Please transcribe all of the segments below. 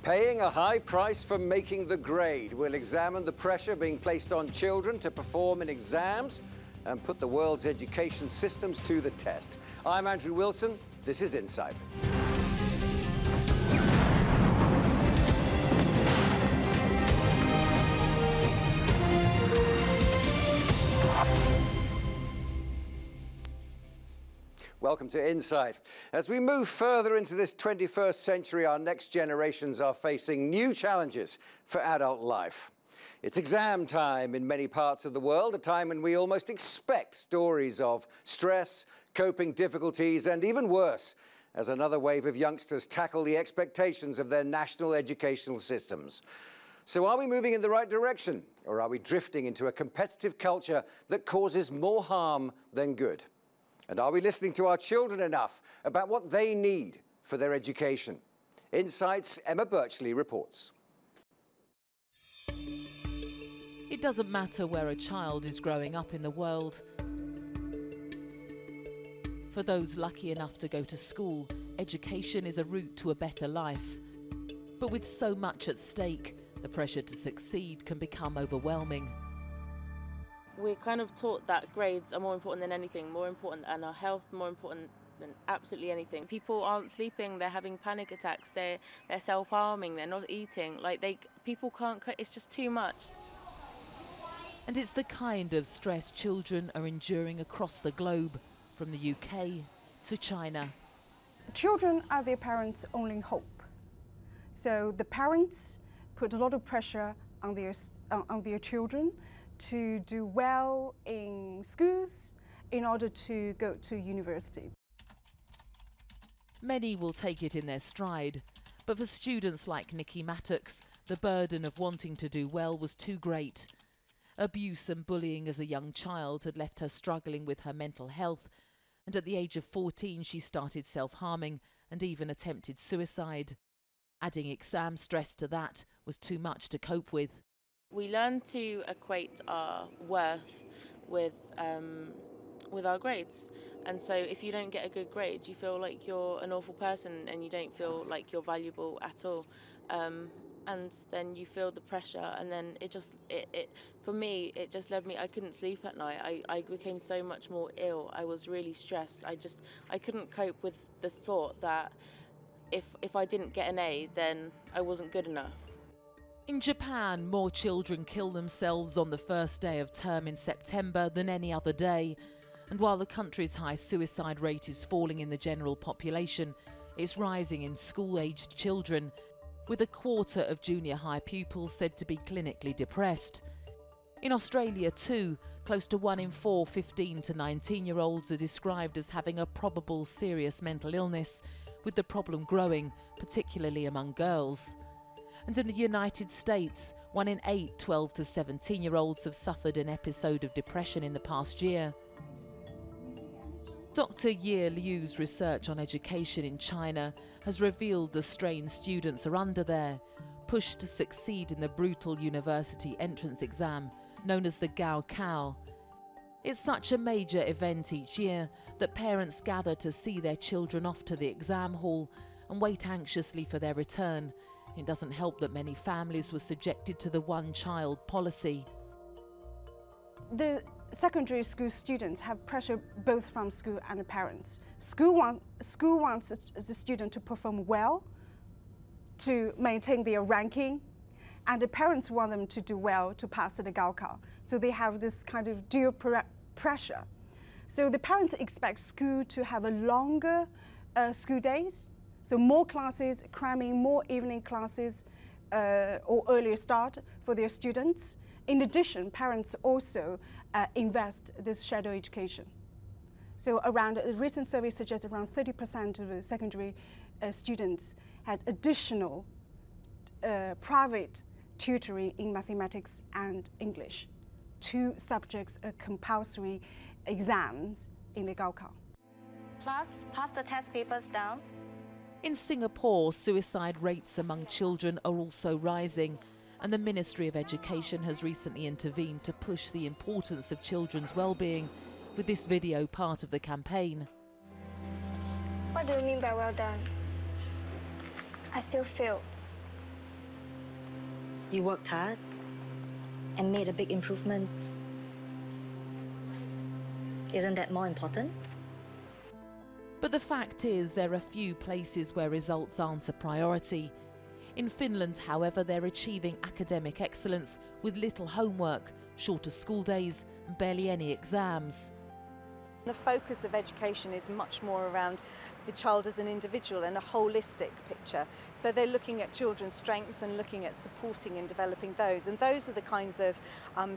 Paying a high price for making the grade. We'll examine the pressure being placed on children to perform in exams and put the world's education systems to the test. I'm Andrew Wilson. This is Insight. Welcome to Insight. As we move further into this 21st century, our next generations are facing new challenges for adult life. It's exam time in many parts of the world, a time when we almost expect stories of stress, coping difficulties, and even worse, as another wave of youngsters tackle the expectations of their national educational systems. So are we moving in the right direction, or are we drifting into a competitive culture that causes more harm than good? And are we listening to our children enough about what they need for their education? Insight's Emma Birchley reports. It doesn't matter where a child is growing up in the world. For those lucky enough to go to school, education is a route to a better life. But with so much at stake, the pressure to succeed can become overwhelming. We're kind of taught that grades are more important than anything, more important than our health, more important than absolutely anything. People aren't sleeping, they're having panic attacks, they're self-harming, they're not eating. People can't, it's just too much. And it's the kind of stress children are enduring across the globe, from the UK to China. Children are their parents' only hope. So the parents put a lot of pressure on their children to do well in schools in order to go to university. Many will take it in their stride, but for students like Nikki Mattox, the burden of wanting to do well was too great. Abuse and bullying as a young child had left her struggling with her mental health, and at the age of 14 she started self-harming and even attempted suicide. Adding exam stress to that was too much to cope with. We learn to equate our worth with our grades. And so if you don't get a good grade, you feel like you're an awful person and you don't feel like you're valuable at all. And then you feel the pressure, and then for me, it just led me, I couldn't sleep at night. I became so much more ill. I was really stressed. I couldn't cope with the thought that if I didn't get an A, then I wasn't good enough. In Japan, more children kill themselves on the first day of term in September than any other day. And while the country's high suicide rate is falling in the general population, it's rising in school-aged children, with a quarter of junior high pupils said to be clinically depressed. In Australia too, close to 1 in 4 15 to 19-year-olds are described as having a probable serious mental illness, with the problem growing, particularly among girls. And in the United States, 1 in 8 12 to 17-year-olds have suffered an episode of depression in the past year. Dr. Ye Liu's research on education in China has revealed the strain students are under there, pushed to succeed in the brutal university entrance exam known as the Gaokao. It's such a major event each year that parents gather to see their children off to the exam hall and wait anxiously for their return. It doesn't help that many families were subjected to the one-child policy. The secondary school students have pressure both from school and the parents. School wants the student to perform well, to maintain their ranking, and the parents want them to do well to pass the Gaokao. So they have this kind of dual pressure. So the parents expect school to have a longer school days, so more classes, cramming more evening classes or earlier start for their students. In addition, parents also invest this shadow education. So a recent survey suggests around 30% of the secondary students had additional private tutoring in mathematics and English. 2 subjects are compulsory exams in the Gaokao. Plus, pass the test papers down. In Singapore, suicide rates among children are also rising, and the Ministry of Education has recently intervened to push the importance of children's well-being, with this video part of the campaign. What do you mean by well done? I still failed. you worked hard and made a big improvement. Isn't that more important? But the fact is, there are few places where results aren't a priority. In Finland, however, they're achieving academic excellence with little homework, shorter school days and barely any exams. The focus of education is much more around the child as an individual and a holistic picture. So they're looking at children's strengths and looking at supporting and developing those. And those are the kinds of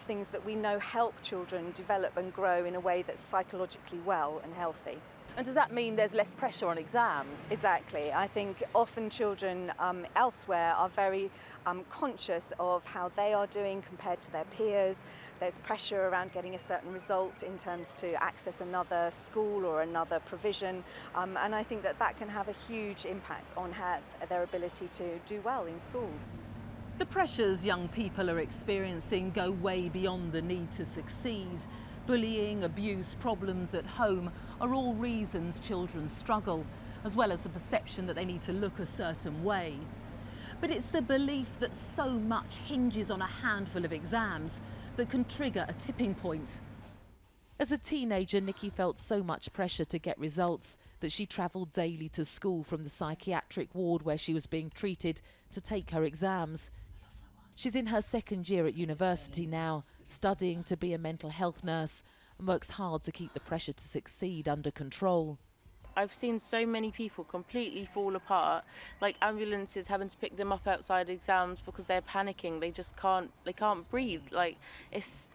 things that we know help children develop and grow in a way that's psychologically well and healthy. And does that mean there's less pressure on exams? Exactly. I think often children elsewhere are very conscious of how they are doing compared to their peers. There's pressure around getting a certain result in terms to access another school or another provision. And I think that that can have a huge impact on their ability to do well in school. The pressures young people are experiencing go way beyond the need to succeed. Bullying, abuse, problems at home are all reasons children struggle, as well as the perception that they need to look a certain way. But it's the belief that so much hinges on a handful of exams that can trigger a tipping point. As a teenager, Nikki felt so much pressure to get results that she travelled daily to school from the psychiatric ward where she was being treated to take her exams. She's in her second year at university now, studying to be a mental health nurse, and works hard to keep the pressure to succeed under control. I've seen so many people completely fall apart, like ambulances having to pick them up outside exams because they're panicking. They just can't breathe. Like it's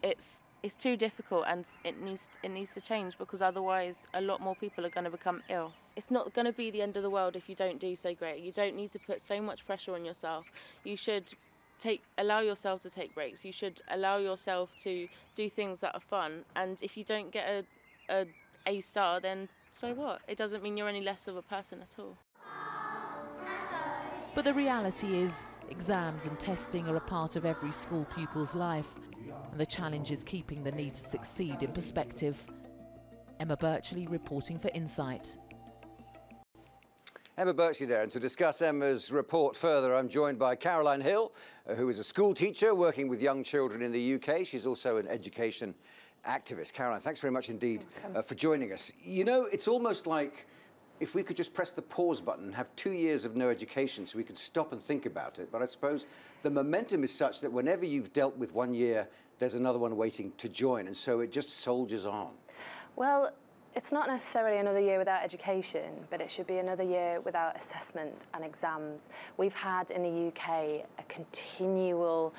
too difficult, and it needs to change, because otherwise a lot more people are going to become ill. It's not going to be the end of the world if you don't do so great. You don't need to put so much pressure on yourself. You should allow yourself to take breaks. You should allow yourself to do things that are fun. And if you don't get a star, then so what? It doesn't mean you're any less of a person at all. But the reality is, exams and testing are a part of every school pupil's life, and the challenge is keeping the need to succeed in perspective. Emma Birchley reporting for Insight. Emma Birchley there, and to discuss Emma's report further, I'm joined by Caroline Hill, who is a school teacher working with young children in the UK. She's also an education activist. Caroline, thanks very much indeed for joining us. You know, it's almost like if we could just press the pause button and have 2 years of no education so we could stop and think about it. But I suppose the momentum is such that whenever you've dealt with 1 year, there's another one waiting to join, and so it just soldiers on. Well, it's not necessarily another year without education, but it should be another year without assessment and exams. We've had in the UK a continual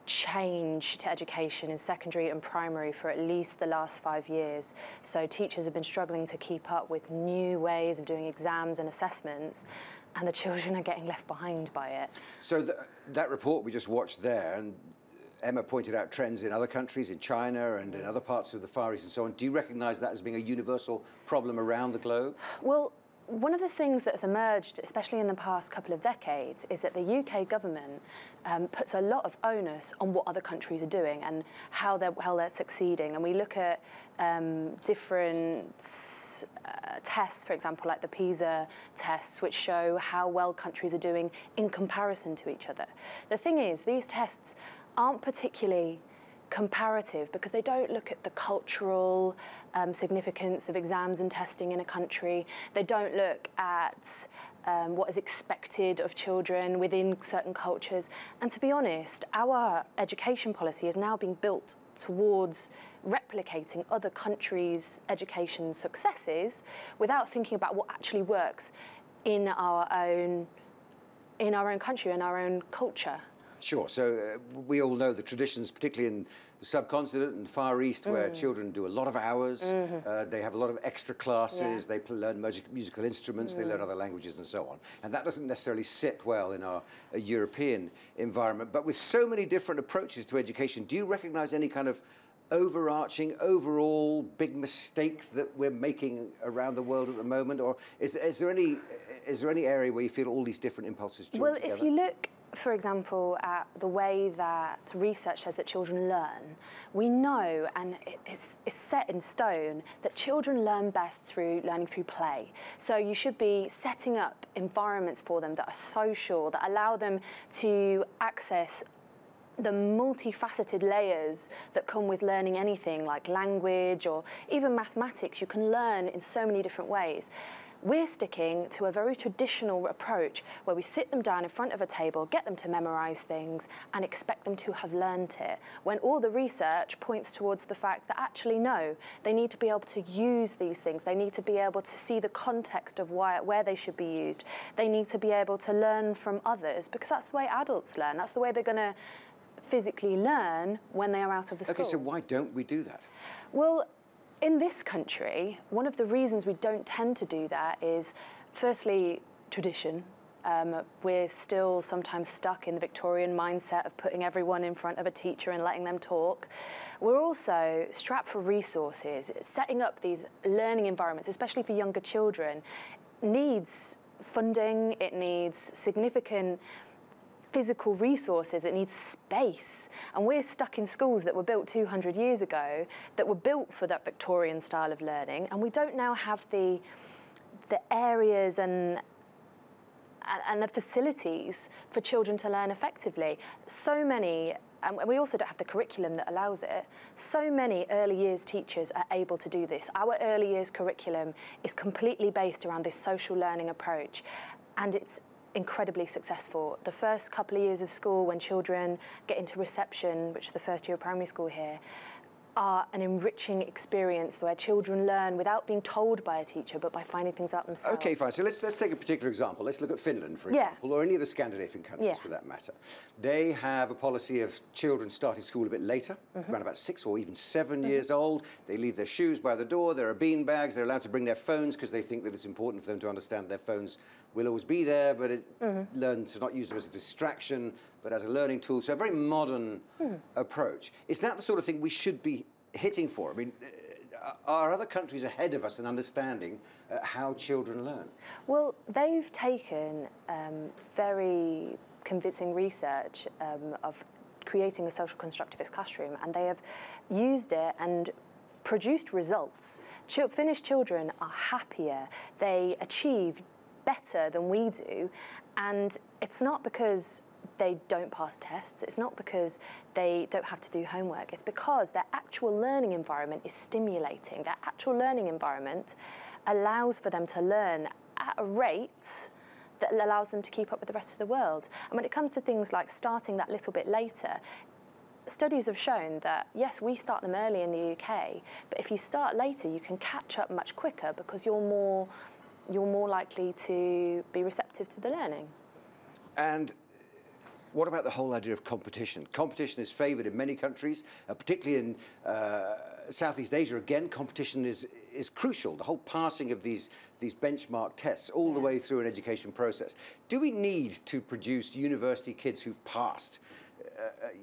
change to education in secondary and primary for at least the last 5 years. So teachers have been struggling to keep up with new ways of doing exams and assessments, and the children are getting left behind by it. So that report we just watched there, and Emma pointed out trends in other countries, in China and in other parts of the Far East and so on. Do you recognise that as being a universal problem around the globe? Well, one of the things that's emerged, especially in the past couple of decades, is that the UK government puts a lot of onus on what other countries are doing and how they're succeeding. And we look at different tests, for example, like the PISA tests, which show how well countries are doing in comparison to each other. The thing is, these tests aren't particularly comparative because they don't look at the cultural significance of exams and testing in a country. They don't look at what is expected of children within certain cultures. And to be honest, our education policy is now being built towards replicating other countries' education successes without thinking about what actually works in our own country, in our own culture. Sure. So we all know the traditions, particularly in the subcontinent and Far East, where children do a lot of hours. They have a lot of extra classes. They learn musical instruments. They learn other languages and so on. And that doesn't necessarily sit well in our European environment. But with so many different approaches to education, do you recognise any kind of overarching, overall big mistake that we're making around the world at the moment? Or is there any area where you feel all these different impulses join together? Well, if you look, for example, at the way that research says that children learn, we know, and it's set in stone, that children learn best through learning through play. So you should be setting up environments for them that are social, that allow them to access the multifaceted layers that come with learning anything like language or even mathematics. You can learn in so many different ways. We're sticking to a very traditional approach where we sit them down in front of a table, get them to memorize things and expect them to have learned it, when all the research points towards the fact that actually no, they need to be able to use these things. They need to be able to see the context of where they should be used. They need to be able to learn from others, because that's the way adults learn. That's the way they're going to physically learn when they are out of the school. Okay, so why don't we do that? Well, in this country, one of the reasons we don't tend to do that is, firstly, tradition. We're still sometimes stuck in the Victorian mindset of putting everyone in front of a teacher and letting them talk. We're also strapped for resources. Setting up these learning environments, especially for younger children, needs funding, it needs significant physical resources, it needs space. And we're stuck in schools that were built 200 years ago, that were built for that Victorian style of learning, and we don't now have the areas and the facilities for children to learn effectively. So many, and we also don't have the curriculum that allows it, so many early years teachers are able to do this. Our early years curriculum is completely based around this social learning approach, and it's incredibly successful. The first couple of years of school, when children get into reception, which is the first year of primary school here, are an enriching experience where children learn without being told by a teacher, but by finding things out themselves. Okay, fine. So let's take a particular example. Let's look at Finland, for example, or any of the Scandinavian countries for that matter. They have a policy of children starting school a bit later, around about 6 or even 7 years old. They leave their shoes by the door. There are bean bags. They're allowed to bring their phones because they think that it's important for them to understand their phones will always be there, but learn to not use them as a distraction, but as a learning tool. So a very modern approach. Is that the sort of thing we should be hitting for? I mean, are other countries ahead of us in understanding how children learn? Well, they've taken very convincing research of creating a social constructivist classroom, and they have used it and produced results. Finnish children are happier. They achieve better than we do, and it's not because they don't pass tests, it's not because they don't have to do homework, it's because their actual learning environment is stimulating. Their actual learning environment allows for them to learn at a rate that allows them to keep up with the rest of the world. And when it comes to things like starting that little bit later, studies have shown that, yes, we start them early in the UK, but if you start later, you can catch up much quicker because you're more likely to be receptive to the learning. And what about the whole idea of competition? Competition is favoured in many countries, particularly in Southeast Asia. Again, competition is crucial. The whole passing of these benchmark tests all the way through an education process. Do we need to produce university kids who've passed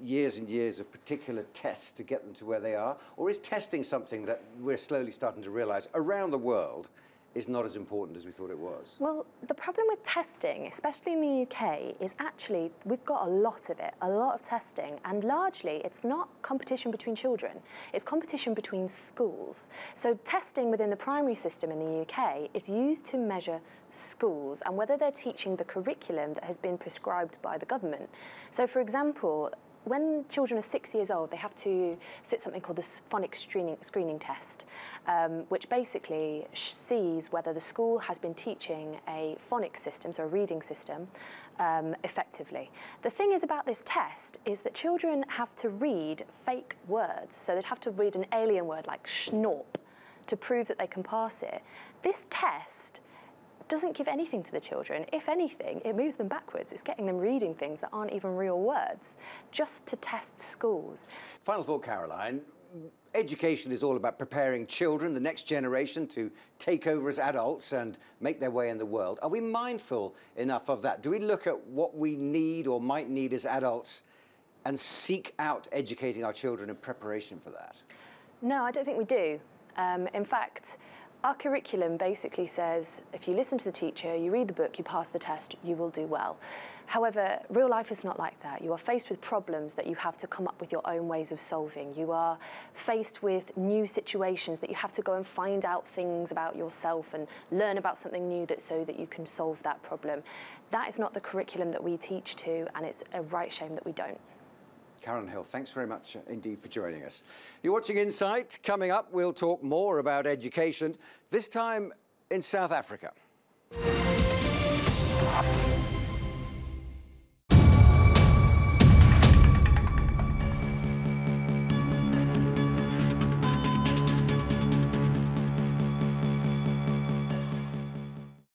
years and years of particular tests to get them to where they are? Or is testing something that we're slowly starting to realise around the world is not as important as we thought it was? Well, the problem with testing, especially in the UK, is actually we've got a lot of it, a lot of testing, and largely it's not competition between children, it's competition between schools. So testing within the primary system in the UK is used to measure schools and whether they're teaching the curriculum that has been prescribed by the government. So, for example, when children are 6 years old, they have to sit something called the phonics screening test, which basically sees whether the school has been teaching a phonics system, so a reading system, effectively. The thing is about this test is that children have to read fake words, so they'd have to read an alien word like schnorp to prove that they can pass it. This test doesn't give anything to the children. If anything, it moves them backwards. It's getting them reading things that aren't even real words, just to test schools. Final thought, Caroline. Education is all about preparing children, the next generation, to take over as adults and make their way in the world. Are we mindful enough of that? Do we look at what we need or might need as adults and seek out educating our children in preparation for that? No, I don't think we do. In fact, our curriculum basically says, if you listen to the teacher, you read the book, you pass the test, you will do well. However, real life is not like that. You are faced with problems that you have to come up with your own ways of solving. You are faced with new situations that you have to go and find out things about yourself and learn about something new so that you can solve that problem. That is not the curriculum that we teach to, and it's a right shame that we don't. Carolyn Hill, thanks very much indeed for joining us. You're watching Insight. Coming up, we'll talk more about education, this time in South Africa.